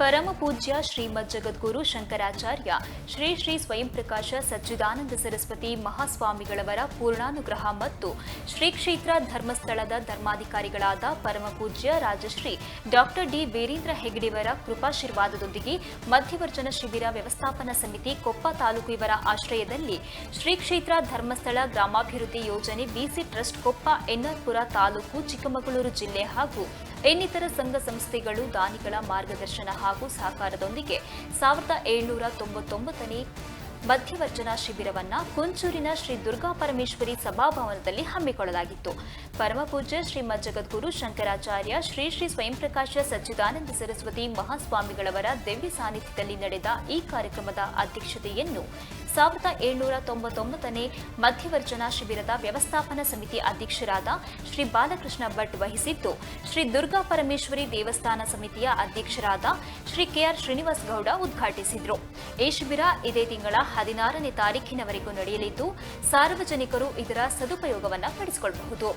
ಪರಮ ಪೂಜ್ಯ ಶ್ರೀಮದ್ ಜಗದ್ಗುರು ಶಂಕರಾಚಾರ್ಯ ಶ್ರೀ ಶ್ರೀ ಸ್ವಯಂ ಪ್ರಕಾಶ ಸಚ್ಚಿದಾನಂದ ಸರಸ್ವತಿ ಮಹಾಸ್ವಾಮಿಗಳವರ ಪೂರ್ಣಾನುಗ್ರಹ ಮತ್ತು ಶ್ರೀ ಕ್ಷೇತ್ರ ಧರ್ಮಸ್ಥಳದ ಧರ್ಮಾಧಿಕಾರಿಗಳಾದ ಪರಮ ಪೂಜ್ಯ ರಾಜಶ್ರೀ ಡಾಕ್ಟರ್ ಡಿ ವೀರೇಂದ್ರ ಹೆಗ್ಗಡೆಯವರ ಕೃಪಾಶೀರ್ವಾದದೊಂದಿಗೆ ಮಧ್ಯವರ್ಜನ ಶಿಬಿರ ವ್ಯವಸ್ಥಾಪನಾ ಸಮಿತಿ ಕೊಪ್ಪ ತಾಲೂಕು ಇವರ ಆಶ್ರಯದಲ್ಲಿ ಶ್ರೀ ಕ್ಷೇತ್ರ ಧರ್ಮಸ್ಥಳ ಗ್ರಾಮಾಭಿವೃದ್ಧಿ ಯೋಜನೆ ಬಿಸಿ ಟ್ರಸ್ಟ್ ಕೊಪ್ಪ ಎನ್ಆರ್ಪುರ ತಾಲೂಕು ಚಿಕ್ಕಮಗಳೂರು ಜಿಲ್ಲೆ ಹಾಗೂ ಇನ್ನಿತರ ಸಂಘ ಸಂಸ್ಥೆಗಳು ದಾನಿಗಳ ಮಾರ್ಗದರ್ಶನ ಹಾಗೂ ಸಹಕಾರದೊಂದಿಗೆ 1799ನೇ ಮಧ್ಯವರ್ಜನ ಶಿಬಿರವನ್ನು ಕುಂಚೂರಿನ ಶ್ರೀ ದುರ್ಗಾ ಪರಮೇಶ್ವರಿ ಸಭಾಭವನದಲ್ಲಿ ಹಮ್ಮಿಕೊಳ್ಳಲಾಗಿತ್ತು. ಪರಮಪೂಜ್ಯ ಶ್ರೀಮದ್ ಜಗದ್ಗುರು ಶಂಕರಾಚಾರ್ಯ ಶ್ರೀ ಶ್ರೀ ಸ್ವಯಂ ಪ್ರಕಾಶ ಸಚ್ಚಿದಾನಂದ ಸರಸ್ವತಿ ಮಹಾಸ್ವಾಮಿಗಳವರ ದಿವ್ಯ ಸಾನ್ನಿಧ್ಯದಲ್ಲಿ ನಡೆದ ಈ ಕಾರ್ಯಕ್ರಮದ ಅಧ್ಯಕ್ಷತೆಯನ್ನು 1799ನೇ ಮಧ್ಯವರ್ಜನ ಶಿಬಿರದ ವ್ಯವಸ್ಥಾಪನಾ ಸಮಿತಿ ಅಧ್ಯಕ್ಷರಾದ ಶ್ರೀ ಬಾಲಕೃಷ್ಣ ಭಟ್ ವಹಿಸಿದ್ದು, ಶ್ರೀ ದುರ್ಗಾ ಪರಮೇಶ್ವರಿ ದೇವಸ್ಥಾನ ಸಮಿತಿಯ ಅಧ್ಯಕ್ಷರಾದ ಶ್ರೀ ಕೆಆರ್ ಶ್ರೀನಿವಾಸ್ ಗೌಡ ಉದ್ಘಾಟಿಸಿದರು. ಈ ಶಿಬಿರ ಇದೇ ತಿಂಗಳ 16ನೇ ತಾರೀಖಿನವರೆಗೂ ನಡೆಯಲಿದ್ದು, ಸಾರ್ವಜನಿಕರು ಇದರ ಸದುಪಯೋಗವನ್ನು ಪಡಿಸಿಕೊಳ್ಳಬಹುದು.